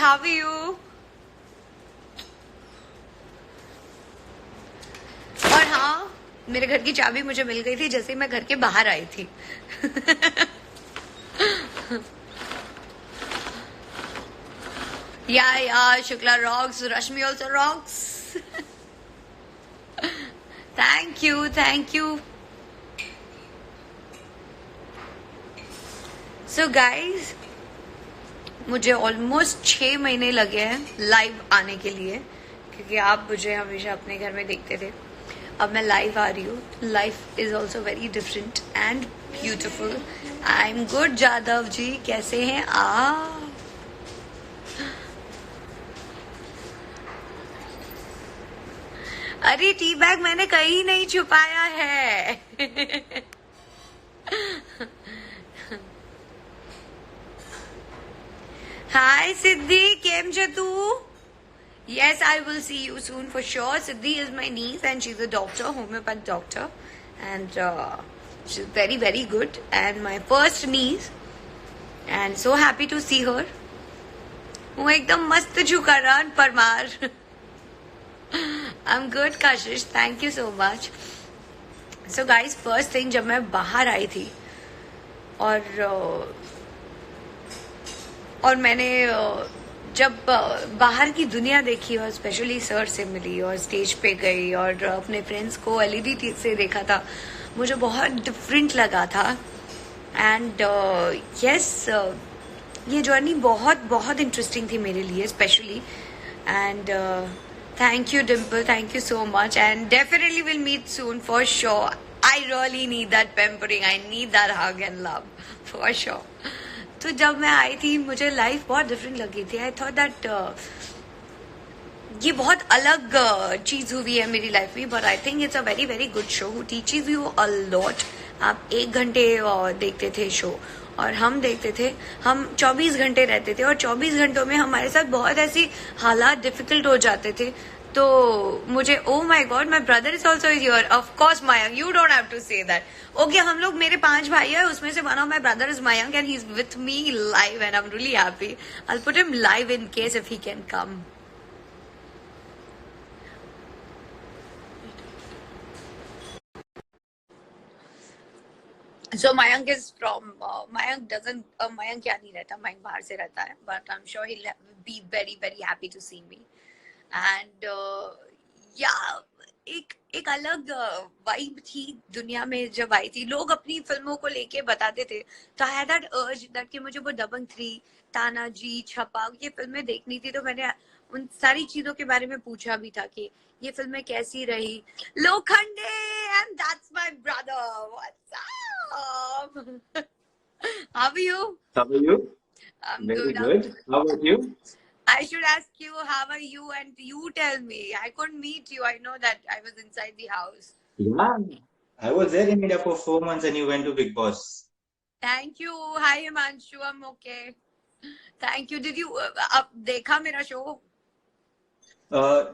how are you? और हाँ, मेरे घर की चाबी मुझे मिल गई थी जैसे ही मैं घर के बाहर आई थी. Yeah, Shukla rocks. Rashmi also rocks. Thank you, thank you. So guys, मुझे ऑलमोस्ट 6 महीने लगे हैं लाइव आने के लिए, क्योंकि आप मुझे हमेशा अपने घर में देखते थे. अब मैं लाइव आ रही हूँ. Life is also very different and beautiful. I am good. Jadhav ji कैसे हैं आप? अरे टी बैग मैंने कहीं नहीं छुपाया है. हाय सिद्धि, केम छे तू? Yes, I will see you soon for sure. Siddhi is my niece and she's a doctor, homeopath doctor, and she's very very good and my first niece, and so happy to see her. हूँ एकदम मस्त जुकारान Parmar. I'm good, Kashish. Thank you so much. So guys, first thing जब मैं बाहर आई थी और मैंने जब बाहर की दुनिया देखी और स्पेशली सर से मिली और स्टेज पे गई और अपने फ्रेंड्स को एलईडी से देखा था, मुझे बहुत डिफरेंट लगा था. एंड यस, ये जर्नी बहुत बहुत इंटरेस्टिंग थी मेरे लिए specially. And thank you Dimple, thank you so much, and definitely will meet soon for sure. I really need that pampering, I need that hug and love for sure. तो जब मैं आई थी मुझे लाइफ बहुत डिफरेंट लगी थी. आई थॉट दैट ये बहुत अलग चीज हुई है मेरी लाइफ में, but I think it's a very very good show who teaches you a lot. आप 1 घंटे देखते थे शो और हम देखते थे, हम 24 घंटे रहते थे और 24 घंटों में हमारे साथ बहुत ऐसी हालात डिफिकल्ट हो जाते थे. तो मुझे oh my God, my brother is also here. Of course Mayank, you don't have to say that. Okay, हम लोग, मेरे 5 भाई है, उसमें से one of my brother is Mayank and he is with me live and I am really happy. I will put him live in case if he can come. So Mayank is from Mayank doesn't Mayank यहाँ नहीं रहता, Mayank बाहर से रहता है, but I'm sure he'll be very very happy to see me. And yeah, एक अलग vibe थी दुनिया में जब आई थी. लोग अपनी फिल्मों को लेके बताते थे, तो आई हैड दैट अर्ज दैट कि मुझे वो दबंग 3, तानाजी, छपाक ये फिल्में देखनी थी. तो मैंने उन सारी चीजों के बारे में पूछा भी था कि ये फिल्में कैसी रही. Lokhande, and that's my brother. What's up? How are you? How are you? I'm Very good. good. How about you? I should ask you, how are you? And you tell me. I couldn't meet you. I know that I was inside the house. Yeah. I was there in India for 4 months and you went to Big Boss. Thank you. Hi, Himanshu. I'm okay. Thank you. Did you देखा मेरा show?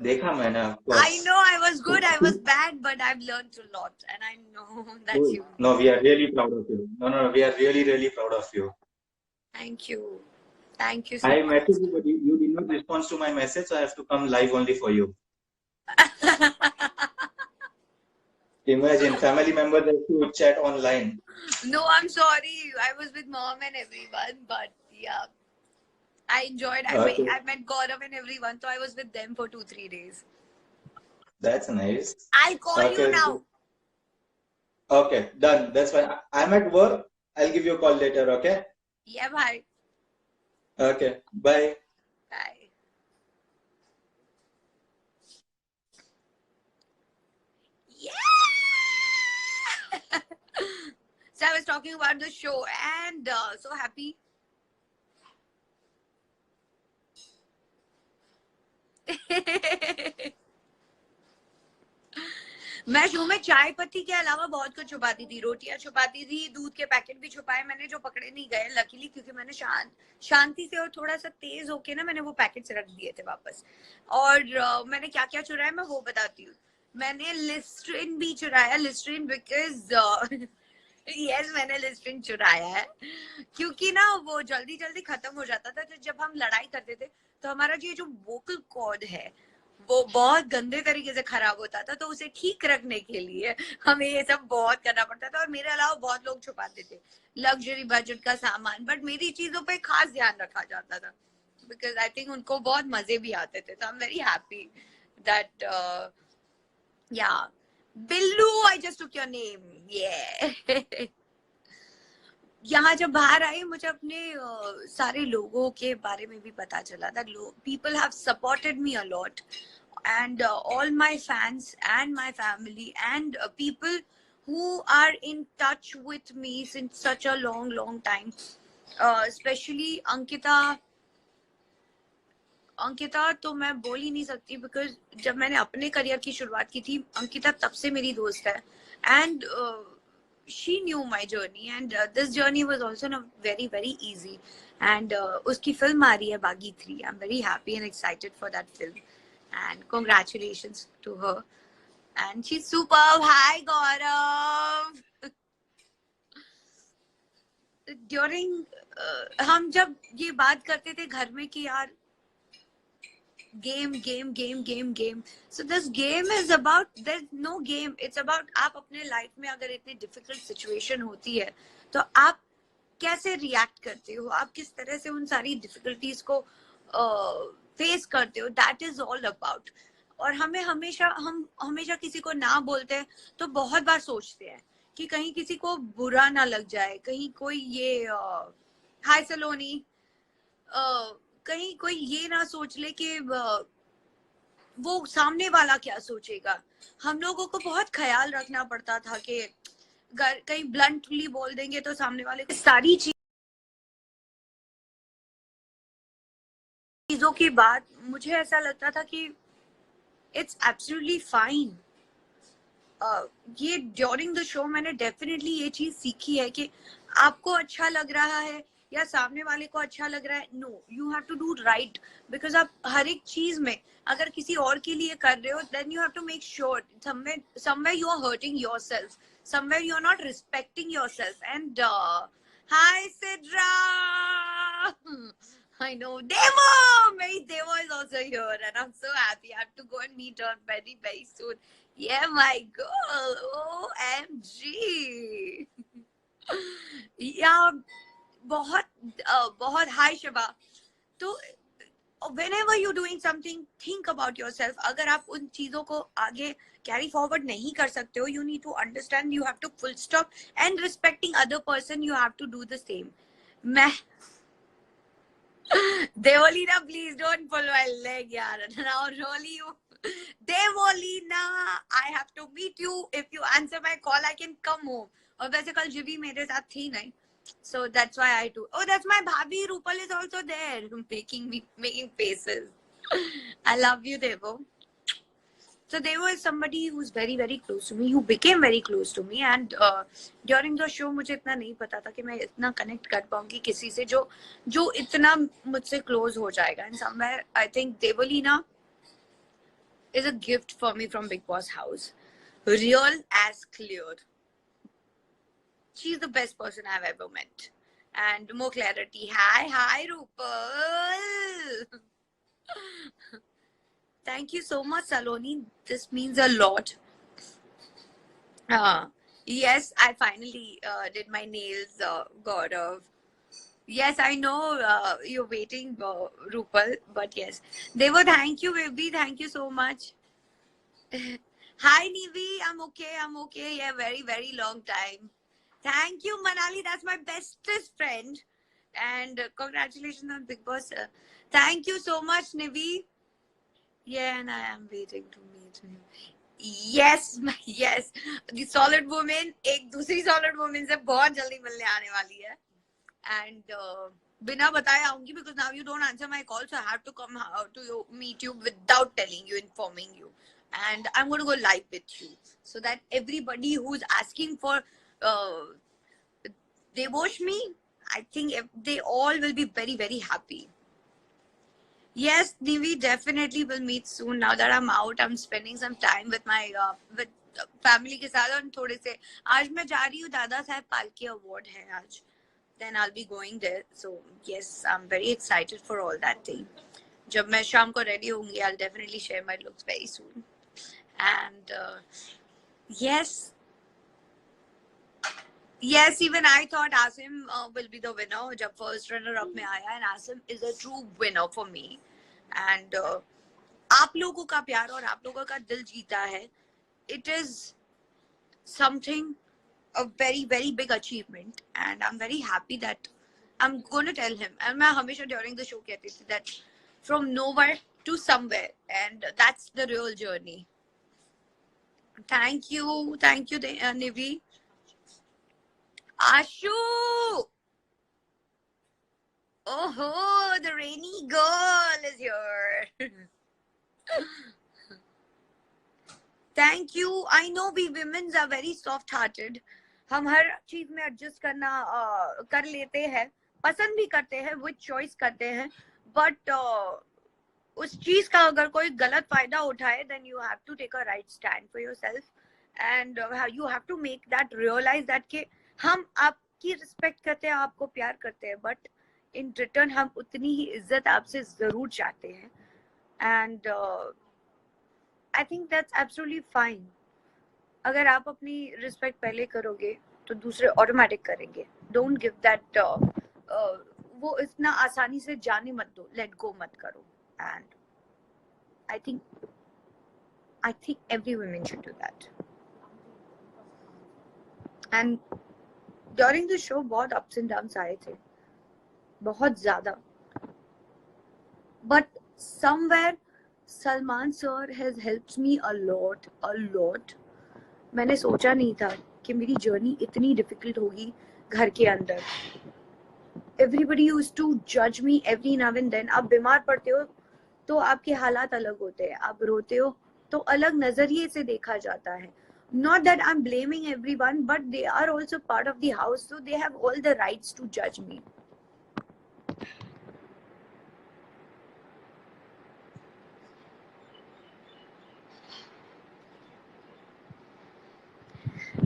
देखा मैंने, of course. I know I was good. I was bad, but I've learned a lot, and I know that Cool. you. No, we are really proud of you. No, we are really, really proud of you. Thank you. Thank you so I much. messaged you, but you did not respond to my message, so I have to come live only for you. Imagine, family members have to chat online. No, I'm sorry. I was with mom and everyone, but yeah, I enjoyed. Okay. I met Gaurav and everyone, so I was with them for 2-3 days. That's nice. I'll call you now. Okay, done. That's fine. I'm at work. I'll give you a call later, okay? Yeah, bye. Okay, bye. Bye. Yeah! So I was talking about the show and so happy. मैं show में चाय पत्ती के अलावा बहुत कुछ छुपाती थी. रोटियां छुपाती थी, दूध के पैकेट भी छुपाए मैंने, जो पकड़े नहीं गए लकीली, क्योंकि मैंने शांति से और थोड़ा सा तेज होके ना मैंने वो पैकेट्स रख दिए थे वापस. और मैंने क्या क्या चुराया मैं वो बताती हूँ. मैंने लिस्ट्रीन भी चुराया. लिस्ट्रीन बिकॉज यस मैंने लिस्टिंग चुराया है, क्योंकि ना वो जल्दी जल्दी खत्म हो जाता था। तो जब हम लड़ाई करते थे तो हमारा ये जो वोकल कॉर्ड है वो बहुत गंदे तरीके से खराब होता था, तो उसे ठीक रखने के लिए हमें ये सब बहुत करना पड़ता था। और मेरे अलावा बहुत लोग छुपाते थे लग्जरी बजट का सामान, बट मेरी चीजों पे खास ध्यान रखा जाता था, बिकॉज आई थिंक उनको बहुत मजे भी आते थे। तो I am very happy that या Billu, I just took your name, ये यहाँ जब बाहर आई मुझे अपने सारे लोगों के बारे में भी पता चला था। People have supported me a lot, and all my fans and my family and people who are in touch with me since such a long time, especially Ankita तो मैं बोल ही नहीं सकती, बिकॉज जब मैंने अपने करियर की शुरुआत की थी अंकिता तब से मेरी दोस्त है, and she knew my journey, and this journey was also not very easy, and उसकी फिल्म आ रही है बागी 3. I'm very happy and excited for that film, and congratulations to her, and she's superb. Hi Gaurav. During हम जब ये बात करते थे घर में कि यार game, so this game is about, there's no game, it's about आप अपने लाइफ में अगर इतनी डिफिकल्ट सिचुएशन होती है तो आप कैसे रिएक्ट करते हो, आप किस तरह से उन सारी डिफिकल्टीज को फेस करते हो, दैट इज ऑल अबाउट. और हम हमेशा किसी को ना बोलते हैं तो बहुत बार सोचते हैं कि कहीं किसी को बुरा ना लग जाए, कहीं कोई ये हाय सलोनी, कहीं कोई ये ना सोच ले कि वो सामने वाला क्या सोचेगा. हम लोगों को बहुत ख्याल रखना पड़ता था कि कहीं ब्लंटली बोल देंगे तो सामने वाले को सारी चीजों की बात. मुझे ऐसा लगता था कि इट्स एब्सोल्युटली फाइन. ये ड्यूरिंग द शो मैंने डेफिनेटली ये चीज सीखी है कि आपको अच्छा लग रहा है या सामने वाले को अच्छा लग रहा है, no you have to do right, because आप हर एक चीज में अगर किसी और के लिए कर रहे हो then you have to make sure somewhere you are hurting yourself, somewhere you are not respecting yourself. And hi Sidra. I know Devo, Mary Devo is also here and I'm so happy. I have to go and meet her very soon. Yeah, my girl. OMG. Yeah, बहुत हाय शिवा. तो whenever you're doing something, think about yourself. अगर आप उन चीजों को आगे carry forward नहीं कर सकते हो, you need to understand, you have to full stop, and respecting other person, you have to do the same. मैं Devolina, please don't pull my leg, yaar. Now, really, you. Devolina, I have to meet you. If you answer my call, I can come home. और वैसे कल जिबी मेरे साथ थी नहीं, so that's why I do. Oh, that's my bhabhi. Rupal is also there, making faces. I love you, Devo. So Devo is somebody who's very close to me, who became very close to me, and during the show मुझे इतना नहीं पता था कि मैं इतना connect कर पाऊंगी किसी से जो इतना मुझसे close हो जाएगा. And somewhere I think Devolina is a gift for me from Big Boss house. Real as clear. She's the best person I've ever met. And more clarity. Hi Rupal. Thank you so much, Saloni. This means a lot. Yes, I finally did my nails, Gaurav. Yes, I know you're waiting, Rupal, but yes. Devo, thank you, baby. Thank you so much. Hi, Nivi. I'm okay. Yeah, very long time. Thank you, Manali. That's my bestest friend. And congratulations on Big Boss. Thank you so much, Nivi. Yeah, and I am waiting to meet him. Yes, yes. The solid woman एक दूसरी solid woman से बहुत जल्दी मिलने आने वाली है. And बिना बताए आऊंगी, because now you don't answer my call, so I have to come to meet you without telling you, informing you. And I'm going to go live with you so that everybody who's asking for they watch me, I think they all will be very happy. Yes, Nivi, definitely will meet soon. Now that I'm out, I'm spending some time with my family के साथ, और थोड़े से आज मैं जा रही हूँ, दादा साहब पालके अवार्ड है आज, then I'll be going there. So yes, I'm very excited for all that thing. जब मैं शाम को रेडी होंगी, I'll definitely share my looks very soon. And yes, even I thought Asim will be the winner. जब first runner up में आया, and Asim is a true winner for me. And आप लोगों का प्यार और आप लोगों का दिल जीता है. It is something, a very very big achievement, and I'm very happy that I'm going to tell him. And मैं हमेशा during the show कहती थी that from nowhere to somewhere, and that's the real journey. Thank you, Nivi. Ashu, oh, the rainy girl is here. Thank you. I know we women are very soft-hearted. हम हर चीज में adjust करना कर लेते हैं, पसंद भी करते हैं, विच चॉइस करते हैं, बट उस चीज का अगर कोई गलत फायदा उठाए, then you have to take a right stand for yourself, and you have to make that realize that कि हम आपकी रिस्पेक्ट करते हैं, आपको प्यार करते हैं, बट इन रिटर्न हम उतनी ही इज्जत आपसे जरूर चाहते हैं. And I think that's absolutely fine. अगर आप अपनी रिस्पेक्ट पहले करोगे तो दूसरे ऑटोमेटिक करेंगे. डोंट गिव दैट, वो इतना आसानी से जाने मत दो, लेट गो मत करो. And I think every woman should do that. And during the show बहुत अप्स एंड डाउन्स आए थे, बहुत ज्यादा, but somewhere Salman sir has helped me a lot. मैंने सोचा नहीं था कि मेरी जर्नी इतनी डिफिकल्ट होगी घर के अंदर. एवरीबडी यूज्ड टू जज me every now and then. आप बीमार पड़ते हो तो आपके हालात अलग होते हैं, आप रोते हो तो अलग नजरिए से देखा जाता है. Not that I'm blaming everyone, but they are also part of the house, so they have all the rights to judge me.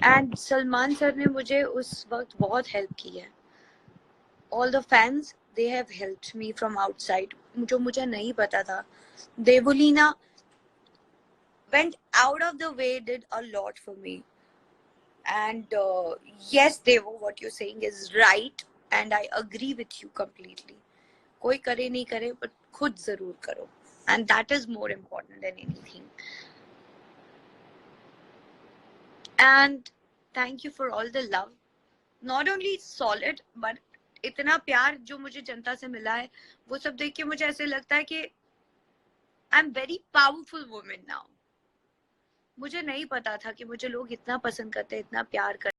And Salman sir ने मुझे उस वक्त बहुत हेल्प की है. All the fans, they have helped me from outside, जो मुझे नहीं पता था. देवुलीना went out of the way, did a lot for me. And yes, Devo, what you're saying is right, and I agree with you completely. कोई करे नहीं करे, but खुद जरूर करो, and that is more important than anything. And thank you for all the love, not only solid, but इतना प्यार जो मुझे जनता से मिला है, वो सब देख के मुझे ऐसे लगता है कि आई am very powerful women now. मुझे नहीं पता था कि मुझे लोग इतना पसंद करते हैं, इतना प्यार करते